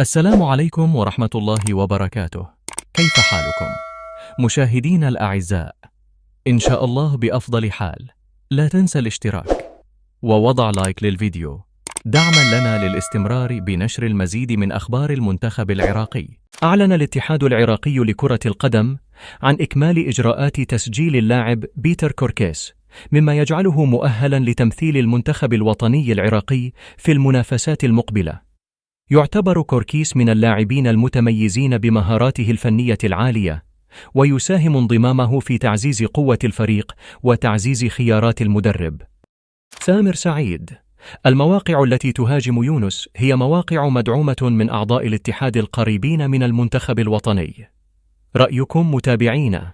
السلام عليكم ورحمة الله وبركاته. كيف حالكم؟ مشاهدينا الأعزاء، إن شاء الله بأفضل حال. لا تنسى الاشتراك ووضع لايك للفيديو دعما لنا للاستمرار بنشر المزيد من أخبار المنتخب العراقي. أعلن الاتحاد العراقي لكرة القدم عن إكمال إجراءات تسجيل اللاعب بيتر كوركيس، مما يجعله مؤهلا لتمثيل المنتخب الوطني العراقي في المنافسات المقبلة. يعتبر كوركيس من اللاعبين المتميزين بمهاراته الفنية العالية، ويساهم انضمامه في تعزيز قوة الفريق وتعزيز خيارات المدرب. سامر سعيد: المواقع التي تهاجم يونس هي مواقع مدعومة من أعضاء الاتحاد القريبين من المنتخب الوطني. رأيكم متابعينا؟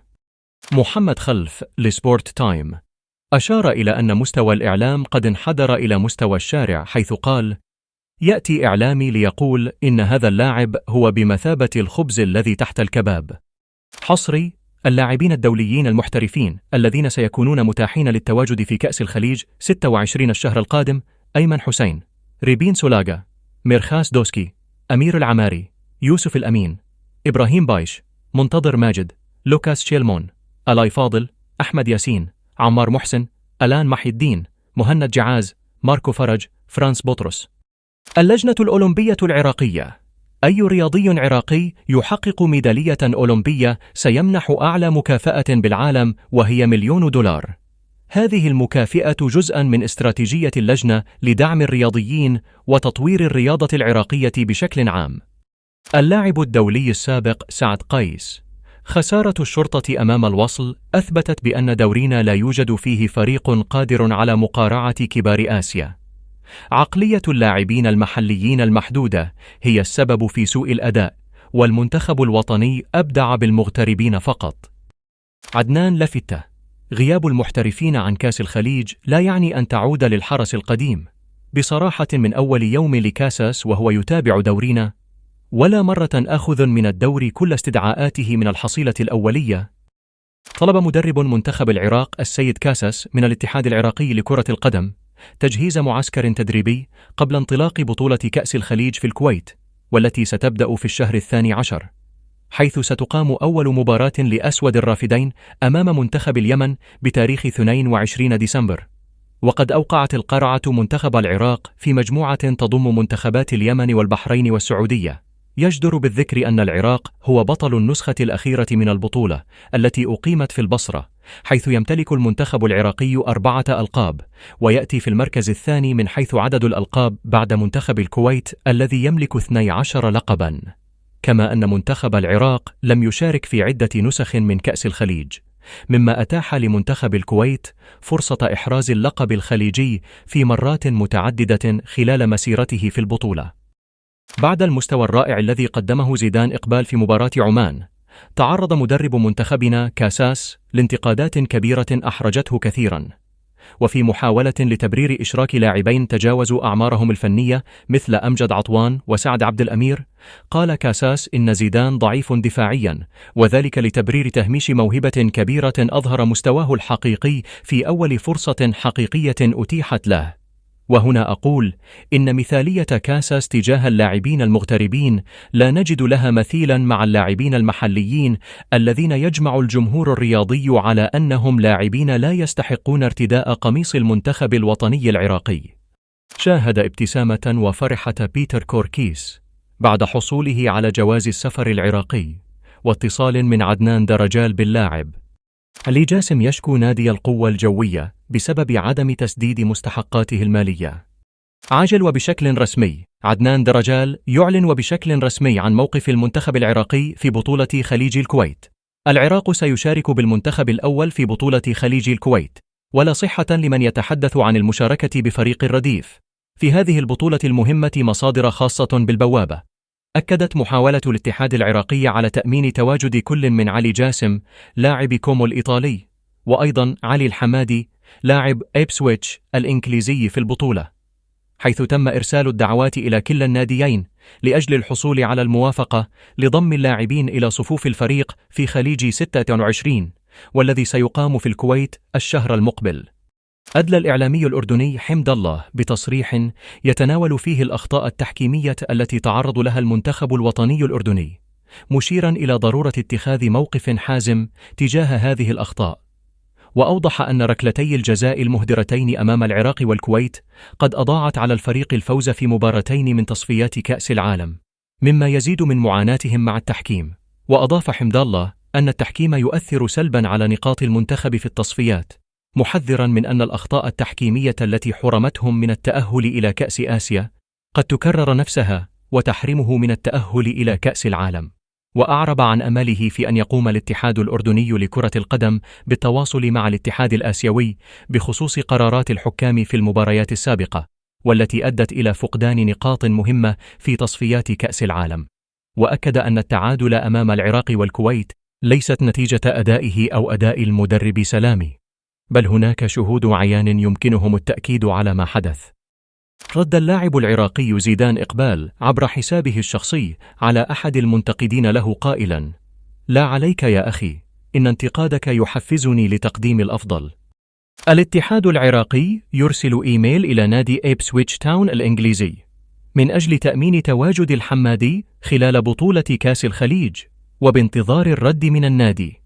محمد خلف لسبورت تايم أشار إلى أن مستوى الإعلام قد انحدر إلى مستوى الشارع، حيث قال: يأتي إعلامي ليقول إن هذا اللاعب هو بمثابة الخبز الذي تحت الكباب. حصري: اللاعبين الدوليين المحترفين الذين سيكونون متاحين للتواجد في كأس الخليج 26 الشهر القادم: أيمن حسين، ريبين سولاغا، ميرخاس دوسكي، أمير العماري، يوسف الأمين، إبراهيم بايش، منتظر ماجد، لوكاس شيلمون، ألاي فاضل، أحمد ياسين، عمار محسن، ألان محي الدين، مهند جعاز، ماركو فرج، فرانس بطرس. اللجنة الأولمبية العراقية: أي رياضي عراقي يحقق ميدالية أولمبية سيمنح أعلى مكافأة بالعالم، وهي $1,000,000. هذه المكافأة جزءاً من استراتيجية اللجنة لدعم الرياضيين وتطوير الرياضة العراقية بشكل عام. اللاعب الدولي السابق سعد قيس: خسارة الشرطة أمام الوصل أثبتت بأن دورنا لا يوجد فيه فريق قادر على مقارعة كبار آسيا. عقلية اللاعبين المحليين المحدودة هي السبب في سوء الأداء، والمنتخب الوطني أبدع بالمغتربين فقط. عدنان لفتة: غياب المحترفين عن كأس الخليج لا يعني أن تعود للحرس القديم. بصراحة من أول يوم لكاساس وهو يتابع دورنا، ولا مرة آخذ من الدور كل استدعاءاته من الحصيلة الأولية. طلب مدرب منتخب العراق السيد كاساس من الاتحاد العراقي لكرة القدم تجهيز معسكر تدريبي قبل انطلاق بطولة كأس الخليج في الكويت، والتي ستبدأ في الشهر 12، حيث ستقام أول مباراة لأسود الرافدين أمام منتخب اليمن بتاريخ 22 ديسمبر. وقد أوقعت القرعة منتخب العراق في مجموعة تضم منتخبات اليمن والبحرين والسعودية. يجدر بالذكر أن العراق هو بطل النسخة الأخيرة من البطولة التي أقيمت في البصرة، حيث يمتلك المنتخب العراقي 4 ألقاب، ويأتي في المركز الثاني من حيث عدد الألقاب بعد منتخب الكويت الذي يملك 12 لقباً. كما أن منتخب العراق لم يشارك في عدة نسخ من كأس الخليج، مما أتاح لمنتخب الكويت فرصة إحراز اللقب الخليجي في مرات متعددة خلال مسيرته في البطولة. بعد المستوى الرائع الذي قدمه زيدان إقبال في مباراة عمان، تعرض مدرب منتخبنا كاساس لانتقادات كبيرة أحرجته كثيرا. وفي محاولة لتبرير إشراك لاعبين تجاوزوا أعمارهم الفنية مثل أمجد عطوان وسعد عبد الأمير، قال كاساس إن زيدان ضعيف دفاعيا، وذلك لتبرير تهميش موهبة كبيرة أظهر مستواه الحقيقي في أول فرصة حقيقية أتيحت له. وهنا أقول إن مثالية كاساس تجاه اللاعبين المغتربين لا نجد لها مثيلا مع اللاعبين المحليين الذين يجمع الجمهور الرياضي على أنهم لاعبين لا يستحقون ارتداء قميص المنتخب الوطني العراقي. شاهد ابتسامة وفرحة بيتر كوركيس بعد حصوله على جواز السفر العراقي، واتصال من عدنان درجال باللاعب. علي جاسم يشكو نادي القوة الجوية بسبب عدم تسديد مستحقاته المالية. عاجل وبشكل رسمي: عدنان درجال يعلن وبشكل رسمي عن موقف المنتخب العراقي في بطولة خليج الكويت. العراق سيشارك بالمنتخب الأول في بطولة خليج الكويت، ولا صحة لمن يتحدث عن المشاركة بفريق الرديف في هذه البطولة المهمة. مصادر خاصة بالبوابة أكدت محاولة الاتحاد العراقي على تأمين تواجد كل من علي جاسم لاعب كومو الإيطالي، وأيضا علي الحمادي لاعب إبسويتش الإنجليزي في البطولة، حيث تم إرسال الدعوات إلى كلا الناديين لأجل الحصول على الموافقة لضم اللاعبين إلى صفوف الفريق في خليج 26، والذي سيقام في الكويت الشهر المقبل. أدلى الإعلامي الأردني حمد الله بتصريح يتناول فيه الأخطاء التحكيمية التي تعرض لها المنتخب الوطني الأردني، مشيرا إلى ضرورة اتخاذ موقف حازم تجاه هذه الأخطاء. وأوضح أن ركلتي الجزاء المهدرتين أمام العراق والكويت قد أضاعت على الفريق الفوز في مباراتين من تصفيات كأس العالم، مما يزيد من معاناتهم مع التحكيم. وأضاف حمد الله أن التحكيم يؤثر سلبا على نقاط المنتخب في التصفيات، محذرا من أن الأخطاء التحكيمية التي حرمتهم من التأهل إلى كأس آسيا قد تكرر نفسها وتحرمه من التأهل إلى كأس العالم. وأعرب عن أمله في أن يقوم الاتحاد الأردني لكرة القدم بالتواصل مع الاتحاد الآسيوي بخصوص قرارات الحكام في المباريات السابقة، والتي أدت إلى فقدان نقاط مهمة في تصفيات كأس العالم. وأكد أن التعادل أمام العراق والكويت ليست نتيجة أدائه أو أداء المدرب سلامي، بل هناك شهود عيان يمكنهم التأكيد على ما حدث. رد اللاعب العراقي زيدان إقبال عبر حسابه الشخصي على أحد المنتقدين له قائلاً: لا عليك يا أخي، إن انتقادك يحفزني لتقديم الأفضل. الاتحاد العراقي يرسل إيميل إلى نادي إبسويتش تاون الإنجليزي من أجل تأمين تواجد الحمادي خلال بطولة كأس الخليج، وبانتظار الرد من النادي.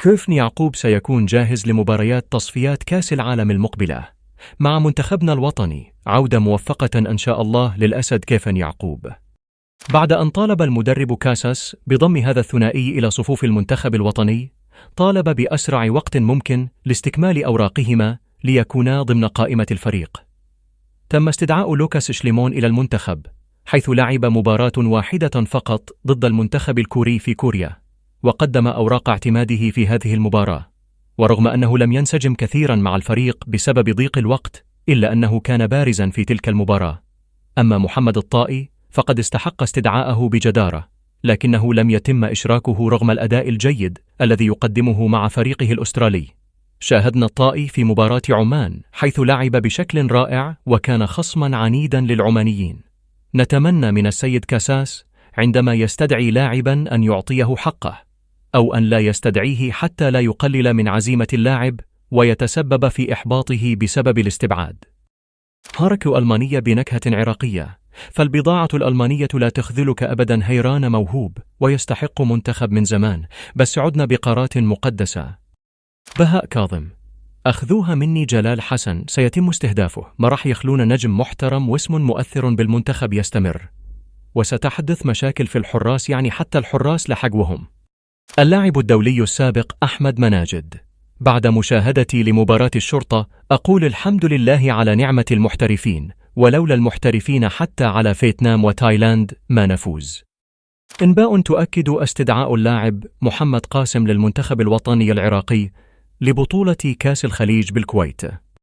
كيفن يعقوب سيكون جاهز لمباريات تصفيات كأس العالم المقبلة مع منتخبنا الوطني. عودة موفقة إن شاء الله للأسد كيفن يعقوب. بعد أن طالب المدرب كاساس بضم هذا الثنائي إلى صفوف المنتخب الوطني، طالب بأسرع وقت ممكن لاستكمال أوراقهما ليكونا ضمن قائمة الفريق. تم استدعاء لوكاس شليمون إلى المنتخب، حيث لعب مباراة واحدة فقط ضد المنتخب الكوري في كوريا، وقدم أوراق اعتماده في هذه المباراة. ورغم أنه لم ينسجم كثيرا مع الفريق بسبب ضيق الوقت، إلا أنه كان بارزا في تلك المباراة. أما محمد الطائي فقد استحق استدعاءه بجدارة، لكنه لم يتم إشراكه رغم الأداء الجيد الذي يقدمه مع فريقه الأسترالي. شاهدنا الطائي في مباراة عمان، حيث لعب بشكل رائع وكان خصما عنيدا للعمانيين. نتمنى من السيد كاساس عندما يستدعي لاعبا أن يعطيه حقه، أو أن لا يستدعيه حتى لا يقلل من عزيمة اللاعب ويتسبب في إحباطه بسبب الاستبعاد. هاركو ألمانية بنكهة عراقية، فالبضاعة الألمانية لا تخذلك أبدا. هيران موهوب ويستحق منتخب من زمان، بس عدنا بقارات مقدسة. بهاء كاظم: أخذوها مني جلال حسن سيتم استهدافه، ما راح يخلون نجم محترم واسم مؤثر بالمنتخب يستمر، وستحدث مشاكل في الحراس، يعني حتى الحراس لحقوهم. اللاعب الدولي السابق أحمد مناجد: بعد مشاهدتي لمباراة الشرطة أقول الحمد لله على نعمة المحترفين، ولولا المحترفين حتى على فيتنام وتايلاند ما نفوز. إنباء تؤكد استدعاء اللاعب محمد قاسم للمنتخب الوطني العراقي لبطولة كأس الخليج بالكويت.